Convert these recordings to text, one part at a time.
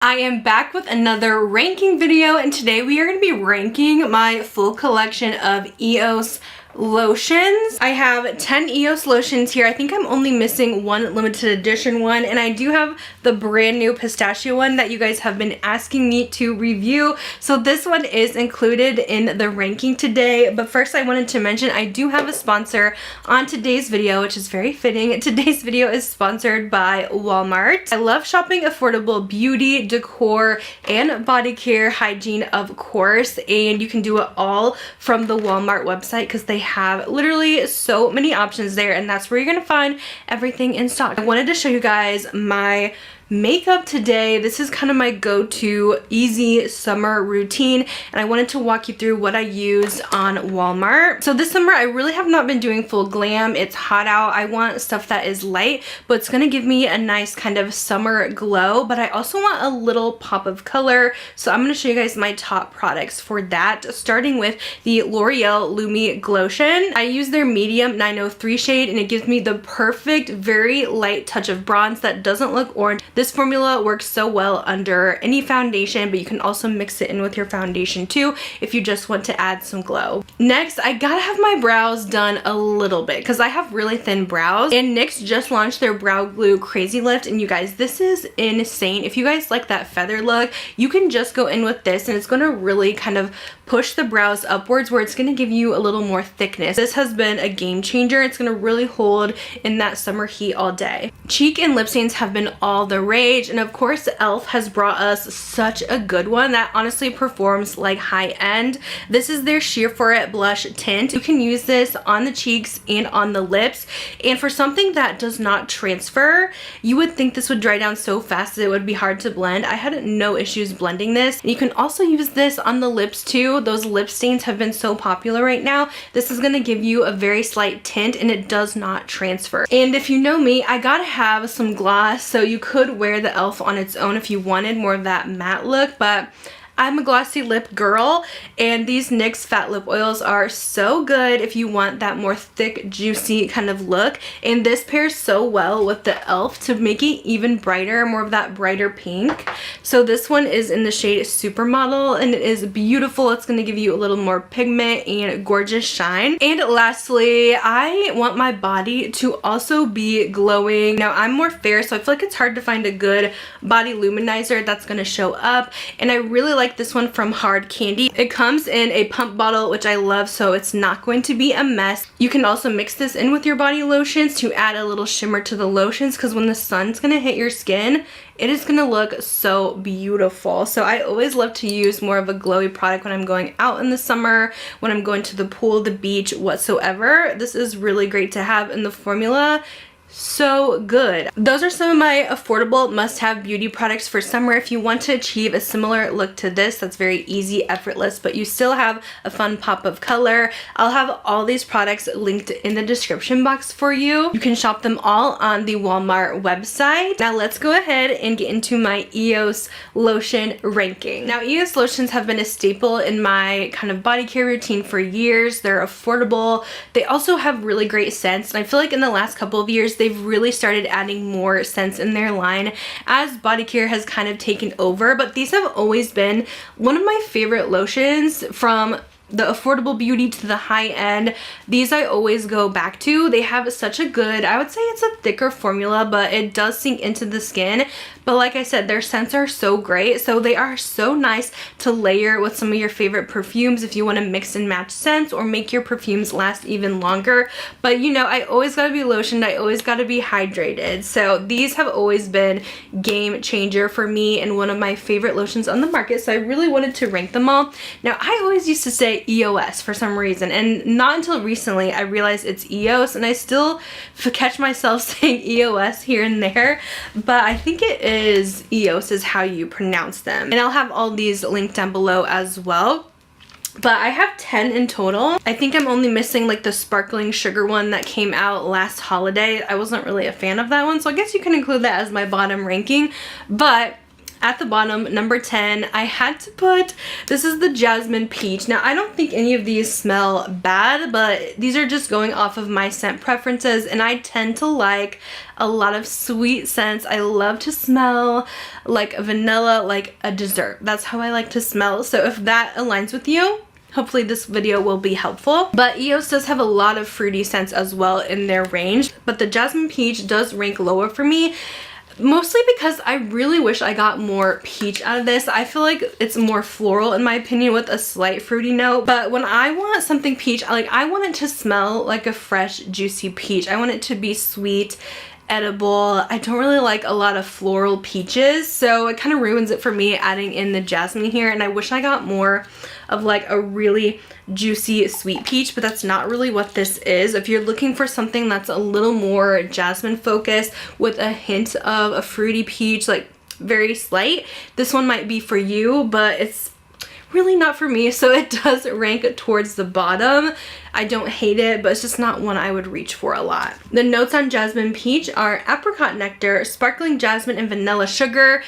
I am back with another ranking video, and today we are going to be ranking my full collection of EOS lotions. I have 10 EOS lotions here. I think I'm only missing one limited edition one, and I do have the brand new pistachio one that you guys have been asking me to review. So this one is included in the ranking today. But first I wanted to mention I do have a sponsor on today's video, which is very fitting. Today's video is sponsored by Walmart. I love shopping affordable beauty, decor, and body care, hygiene of course, and you can do it all from the Walmart website because they have literally so many options there, and that's where you're gonna find everything in stock. I wanted to show you guys my makeup today. This is kind of my go-to easy summer routine, and I wanted to walk you through what I use on Walmart. So this summer I really have not been doing full glam. It's hot out. I want stuff that is light, but it's gonna give me a nice kind of summer glow, but I also want a little pop of color. So I'm gonna show you guys my top products for that, starting with the L'Oreal Lumi Glotion. I use their medium 903 shade, and it gives me the perfect very light touch of bronze that doesn't look orange. This formula works so well under any foundation, but you can also mix it in with your foundation too if you just want to add some glow. Next, I gotta have my brows done a little bit because I have really thin brows, and NYX just launched their brow glue crazy lift, and you guys, this is insane. If you guys like that feather look, you can just go in with this, and it's gonna really kind of push the brows upwards where it's gonna give you a little more thickness. This has been a game changer. It's gonna really hold in that summer heat all day. Cheek and lip stains have been all the rage, and of course e.l.f. has brought us such a good one that honestly performs like high end. This is their Sheer For It blush tint. You can use this on the cheeks and on the lips, and for something that does not transfer, you would think this would dry down so fast that it would be hard to blend. I had no issues blending this. You can also use this on the lips too. Those lip stains have been so popular right now. This is going to give you a very slight tint, and it does not transfer. And if you know me, I gotta have some gloss, so you could wear the e.l.f. on its own if you wanted more of that matte look, but I'm a glossy lip girl, and these NYX fat lip oils are so good if you want that more thick, juicy kind of look, and this pairs so well with the e.l.f. to make it even brighter, more of that brighter pink. So this one is in the shade Supermodel, and it is beautiful. It's going to give you a little more pigment and gorgeous shine. And lastly, I want my body to also be glowing. Now I'm more fair, so I feel like it's hard to find a good body luminizer that's going to show up, and I really like this one from Hard Candy. It comes in a pump bottle, which I love, so it's not going to be a mess. You can also mix this in with your body lotions to add a little shimmer to the lotions, because when the sun's gonna hit your skin, it is gonna look so beautiful. So I always love to use more of a glowy product when I'm going out in the summer, when I'm going to the pool, the beach, whatsoever. This is really great to have in the formula. So good. Those are some of my affordable must-have beauty products for summer. If you want to achieve a similar look to this that's very easy, effortless, but you still have a fun pop of color, I'll have all these products linked in the description box for you. You can shop them all on the Walmart website. Now let's go ahead and get into my EOS lotion ranking. Now EOS lotions have been a staple in my kind of body care routine for years. They're affordable. They also have really great scents, and I feel like in the last couple of years they've really started adding more scents in their line as body care has kind of taken over, but these have always been one of my favorite lotions. From the affordable beauty to the high end, these I always go back to. They have such a good, I would say it's a thicker formula, but it does sink into the skin. But like I said, their scents are so great, so they are so nice to layer with some of your favorite perfumes if you want to mix and match scents or make your perfumes last even longer. But you know, I always gotta be lotioned, I always gotta be hydrated. So these have always been game changer for me and one of my favorite lotions on the market, so I really wanted to rank them all. Now I always used to say EOS for some reason, and not until recently I realized it's EOS, and I still catch myself saying EOS here and there, but I think it is EOS is how you pronounce them, and I'll have all these linked down below as well. But I have 10 in total. I think I'm only missing like the sparkling sugar one that came out last holiday. I wasn't really a fan of that one, so I guess you can include that as my bottom ranking. But at the bottom, number 10, I had to put, this is the Jasmine Peach. Now, I don't think any of these smell bad, but these are just going off of my scent preferences, and I tend to like a lot of sweet scents. I love to smell like vanilla, like a dessert. That's how I like to smell. So if that aligns with you, hopefully this video will be helpful. But EOS does have a lot of fruity scents as well in their range, but the Jasmine Peach does rank lower for me. Mostly because I really wish I got more peach out of this. I feel like it's more floral in my opinion with a slight fruity note. But when I want something peach, I want it to smell like a fresh, juicy peach. I want it to be sweet, edible. I don't really like a lot of floral peaches, so it kind of ruins it for me adding in the jasmine here, and I wish I got more of like a really juicy sweet peach, but that's not really what this is. If you're looking for something that's a little more jasmine focused with a hint of a fruity peach, like very slight, this one might be for you, but it's really not for me, so it does rank towards the bottom. I don't hate it, but it's just not one I would reach for a lot. The notes on Jasmine Peach are apricot nectar, sparkling jasmine, and vanilla sugar.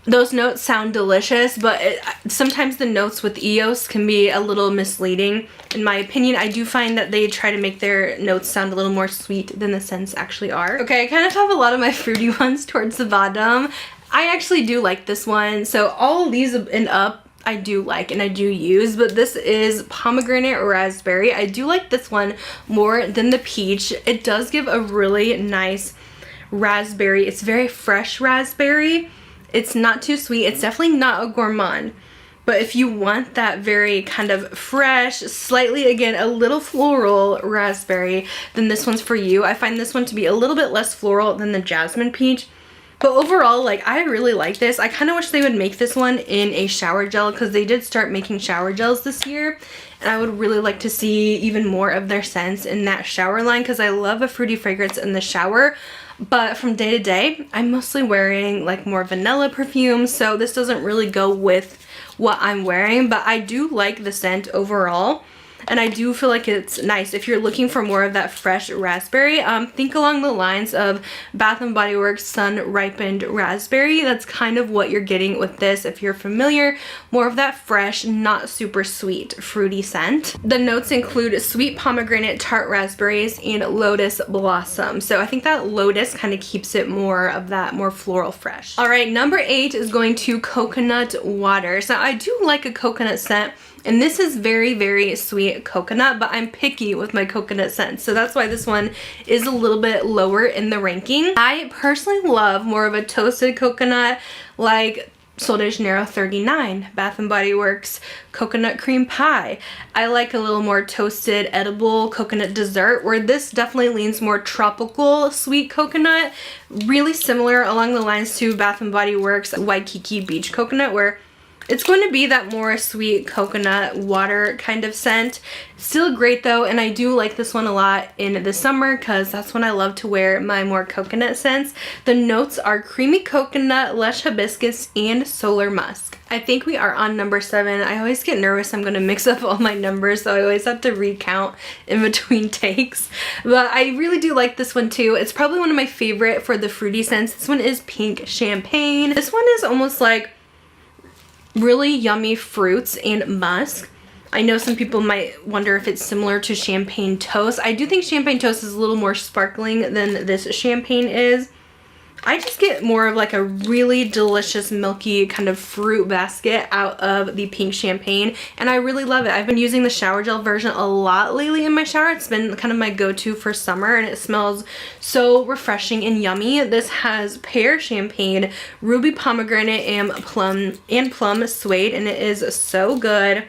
Those notes sound delicious, but sometimes the notes with EOS can be a little misleading. In my opinion, I do find that they try to make their notes sound a little more sweet than the scents actually are. Okay, I kind of have a lot of my fruity ones towards the bottom. I actually do like this one, so all of these and up I do like and I do use, but this is pomegranate raspberry. I do like this one more than the peach. It does give a really nice raspberry. It's very fresh raspberry. It's not too sweet. It's definitely not a gourmand. But if you want that very kind of fresh, slightly, again, a little floral raspberry, then this one's for you. I find this one to be a little bit less floral than the Jasmine Peach. But overall, like, I really like this. I kind of wish they would make this one in a shower gel, because they did start making shower gels this year. And I would really like to see even more of their scents in that shower line, because I love a fruity fragrance in the shower. But from day to day, I'm mostly wearing like more vanilla perfume, so this doesn't really go with what I'm wearing. But I do like the scent overall. And I do feel like it's nice. If you're looking for more of that fresh raspberry, think along the lines of Bath & Body Works Sun Ripened Raspberry. That's kind of what you're getting with this if you're familiar. More of that fresh, not super sweet, fruity scent. The notes include sweet pomegranate, tart raspberries, and lotus blossom. So I think that lotus kind of keeps it more of that more floral fresh. All right, number 8 is going to coconut water. So I do like a coconut scent. And this is very, very sweet coconut, but I'm picky with my coconut scents. So that's why this one is a little bit lower in the ranking. I personally love more of a toasted coconut, like Sol de Janeiro 39, Bath & Body Works coconut cream pie. I like a little more toasted, edible coconut dessert, where this definitely leans more tropical sweet coconut. Really similar along the lines to Bath & Body Works Waikiki Beach Coconut, where it's going to be that more sweet coconut water kind of scent. Still great though, and I do like this one a lot in the summer because that's when I love to wear my more coconut scents. The notes are creamy coconut, lush hibiscus, and solar musk. I think we are on number 7. I always get nervous I'm going to mix up all my numbers, so I always have to recount in between takes. But I really do like this one too. It's probably one of my favorite for the fruity scents. This one is Pink Champagne. This one is almost like really yummy fruits and musk. I know some people might wonder if it's similar to champagne toast. I do think champagne toast is a little more sparkling than this champagne is. I just get more of like a really delicious milky kind of fruit basket out of the Pink Champagne, and I really love it. I've been using the shower gel version a lot lately in my shower. It's been kind of my go-to for summer, and it smells so refreshing and yummy. This has pear champagne, ruby pomegranate, and plum suede, and it is so good.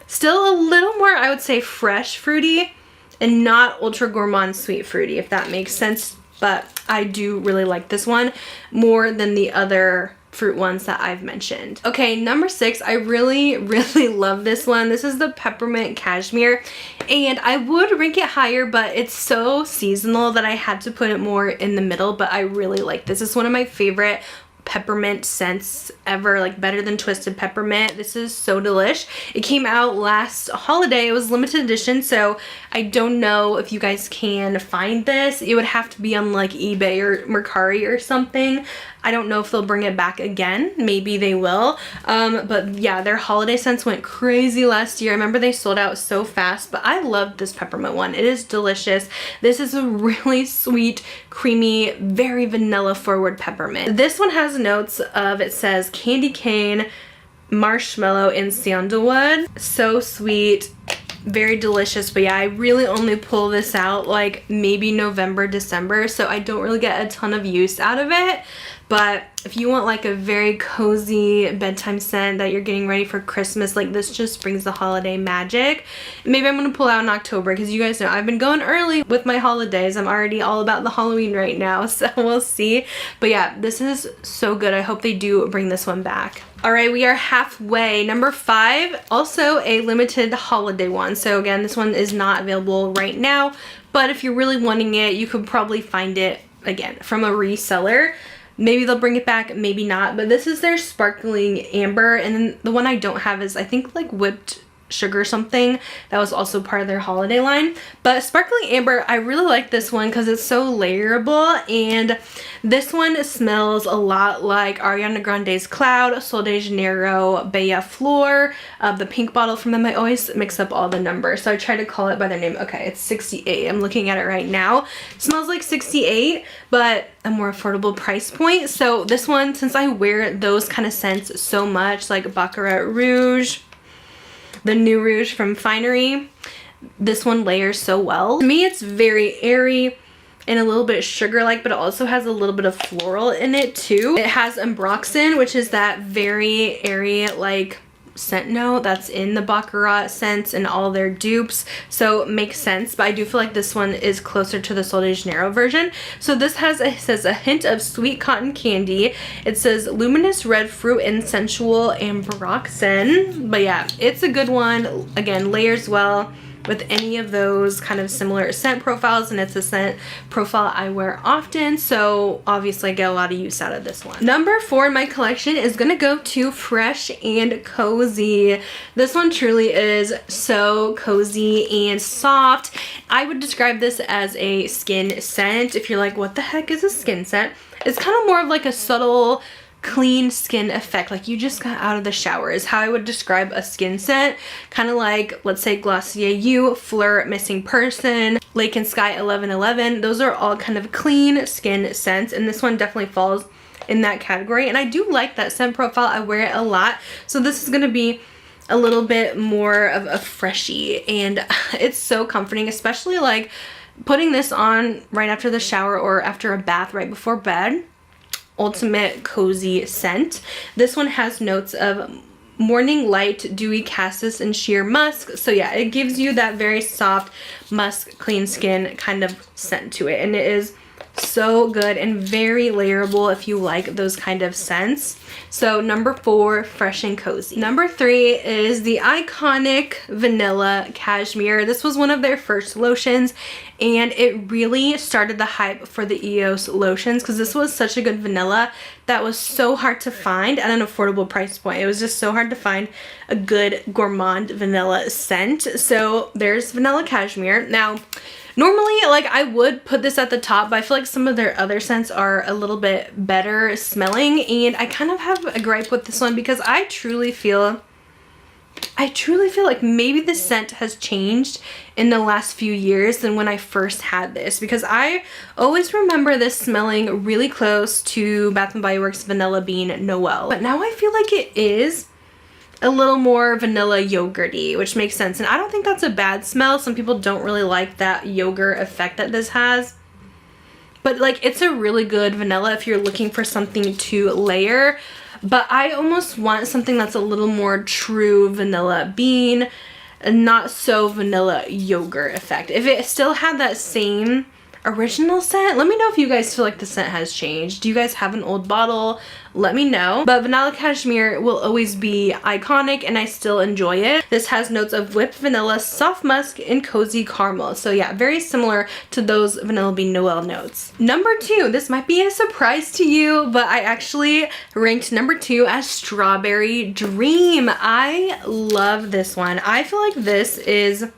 Still a little more, I would say, fresh fruity and not ultra gourmand sweet fruity, if that makes sense. But I do really like this one more than the other fruit ones that I've mentioned. Okay, number 6, I really, really love this one. This is the Peppermint Cashmere, and I would rank it higher, but it's so seasonal that I had to put it more in the middle, but I really like this. It's one of my favorite peppermint scents ever, like better than Twisted Peppermint. This is so delish. It came out last holiday. It was limited edition, so I don't know if you guys can find this. It would have to be on like eBay or Mercari or something. I don't know if they'll bring it back again. Maybe they will. But yeah, their holiday scents went crazy last year. I remember they sold out so fast, but I love this peppermint one. It is delicious. This is a really sweet, creamy, very vanilla forward peppermint. This one has notes of, it says candy cane, marshmallow, and sandalwood. So sweet, very delicious. But yeah, I really only pull this out like maybe November, December, so I don't really get a ton of use out of it. But if you want like a very cozy bedtime scent that you're getting ready for Christmas, like this just brings the holiday magic. Maybe I'm gonna pull out in October, because you guys know I've been going early with my holidays. I'm already all about the Halloween right now, so we'll see. But yeah, this is so good. I hope they do bring this one back. All right, we are halfway. Number 5, also a limited holiday one. So again, this one is not available right now, but if you're really wanting it, you could probably find it again from a reseller. Maybe they'll bring it back, maybe not. But this is their sparkling amber, and then the one I don't have is I think like whipped sugar something. That was also part of their holiday line. But sparkling amber, I really like this one because it's so layerable, and this one smells a lot like Ariana Grande's Cloud, Sol de Janeiro, Bella Flor, the pink bottle from them. I always mix up all the numbers, so I try to call it by their name. Okay, it's 68. I'm looking at it right now. It smells like 68, but a more affordable price point. So this one, since I wear those kind of scents so much, like Baccarat Rouge, the new Rouge from Finery, this one layers so well. To me, it's very airy and a little bit sugar-like, but it also has a little bit of floral in it too. It has ambroxan, which is that very airy like scent note that's in the Baccarat scents and all their dupes, so it makes sense. But I do feel like this one is closer to the Sol de Janeiro version. So this has it says a hint of sweet cotton candy. It says luminous red fruit and sensual ambroxan. But yeah, it's a good one. Again, layers well with any of those kind of similar scent profiles, and it's a scent profile I wear often, so obviously I get a lot of use out of this one. Number 4 in my collection is gonna go to Fresh and Cozy. This one truly is so cozy and soft. I would describe this as a skin scent. If you're like, what the heck is a skin scent? It's kind of more of like a subtle clean skin effect, like you just got out of the shower, is how I would describe a skin scent. Kind of like, let's say Glossier You, Flirt, Missing Person, Lake and Sky 1111. Those are all kind of clean skin scents, and this one definitely falls in that category. And I do like that scent profile. I wear it a lot, so this is gonna be a little bit more of a freshie, and it's so comforting, especially like putting this on right after the shower or after a bath right before bed. Ultimate cozy scent. This one has notes of morning light, dewy cassis, and sheer musk. So yeah, it gives you that very soft musk, clean skin kind of scent to it, and it is so good and very layerable if you like those kind of scents. So number 4, Fresh and Cozy. Number 3 is the iconic vanilla Cashmere. This was one of their first lotions, and it really started the hype for the EOS lotions because this was such a good vanilla that was so hard to find at an affordable price point. It was just so hard to find a good gourmand vanilla scent. So there's vanilla Cashmere. Now, normally, like, I would put this at the top, but I feel like some of their other scents are a little bit better smelling, and I kind of have a gripe with this one because I truly feel like maybe the scent has changed in the last few years than when I first had this, because I always remember this smelling really close to Bath & Body Works Vanilla Bean Noel, but now I feel like it is a little more vanilla yogurty, which makes sense, and I don't think that's a bad smell. Some people don't really like that yogurt effect that this has, but like it's a really good vanilla if you're looking for something to layer. But I almost want something that's a little more true vanilla bean and not so vanilla yogurt effect. If it still had that same original scent, let me know if you guys feel like the scent has changed. Do you guys have an old bottle? Let me know. But vanilla Cashmere will always be iconic, and I still enjoy it. This has notes of whipped vanilla, soft musk, and cozy caramel. So yeah, very similar to those Vanilla Bean Noel notes. Number 2, this might be a surprise to you, but I actually ranked number 2 as Strawberry Dream. I love this one. I feel like this is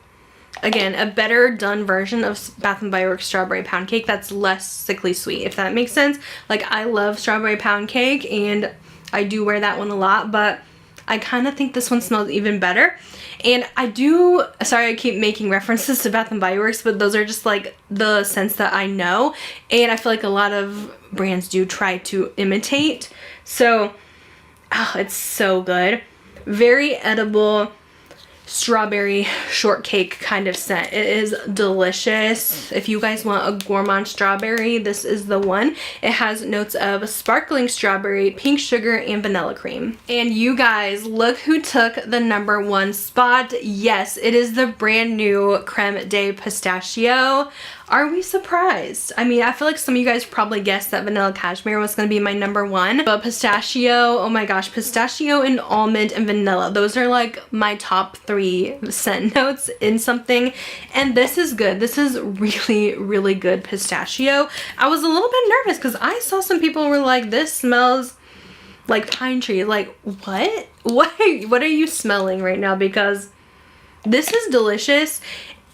again, a better done version of Bath & Body Works strawberry pound cake that's less sickly sweet, if that makes sense. Like, I love strawberry pound cake and I do wear that one a lot, but I kind of think this one smells even better. And I do, sorry I keep making references to Bath & Body Works, but those are just like the scents that I know. And I feel like a lot of brands do try to imitate. So, oh, it's so good. Very edible strawberry shortcake kind of scent. It is delicious. If you guys want a gourmand strawberry, this is the one. It has notes of sparkling strawberry, pink sugar, and vanilla cream. And you guys, look who took the #1 spot. Yes, it is the brand new Creme de Pistachio. Are we surprised? I mean, I feel like some of you guys probably guessed that vanilla cashmere was going to be my #1, but pistachio, oh my gosh, pistachio and almond and vanilla, those are like my top 3 scent notes in something, and this is good. This is really, really good pistachio. I was a little bit nervous because I saw some people were like, this smells like pine tree. Like, what? What are you smelling right now? Because this is delicious.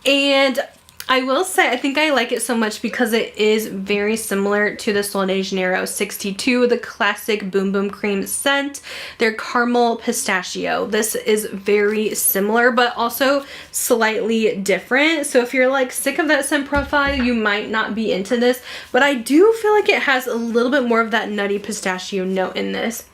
And I will say, I think I like it so much because it is very similar to the Sol de Janeiro 62, the classic Boom Boom Cream scent. Their caramel pistachio. This is very similar, but also slightly different. So if you're like sick of that scent profile, you might not be into this, but I do feel like it has a little bit more of that nutty pistachio note in this.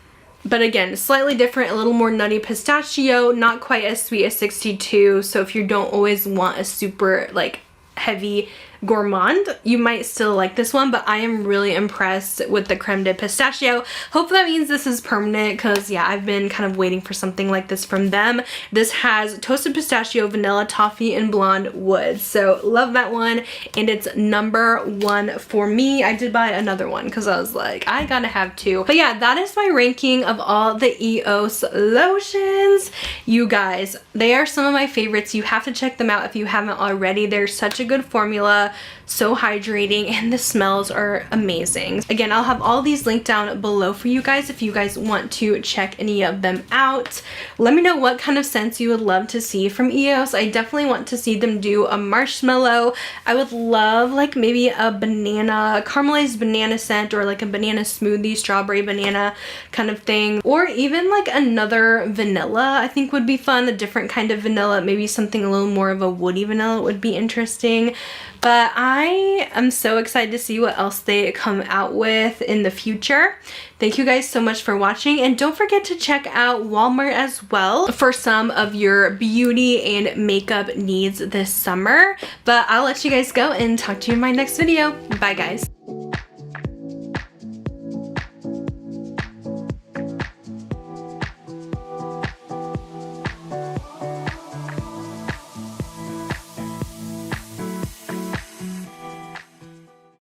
But again, slightly different, a little more nutty pistachio, not quite as sweet as 62. So if you don't always want a super like heavy gourmand, you might still like this one, but I am really impressed with the creme de pistachio. Hope that means this is permanent, because yeah, I've been kind of waiting for something like this from them. This has toasted pistachio, vanilla, toffee, and blonde wood, so love that one, and it's #1 for me. I did buy another one because I was like, I gotta have 2. But yeah, that is my ranking of all the EOS lotions. You guys, they are some of my favorites. You have to check them out if you haven't already. They're such a good formula, so hydrating, and the smells are amazing. Again, I'll have all these linked down below for you guys if you guys want to check any of them out. Let me know what kind of scents you would love to see from EOS. I definitely want to see them do a marshmallow. I would love like maybe a banana, caramelized banana scent, or like a banana smoothie, strawberry banana kind of thing, or even like another vanilla I think would be fun, a different kind of vanilla, maybe something a little more of a woody vanilla would be interesting. But I am so excited to see what else they come out with in the future. Thank you guys so much for watching, and don't forget to check out Walmart as well for some of your beauty and makeup needs this summer. But I'll let you guys go and talk to you in my next video. Bye guys.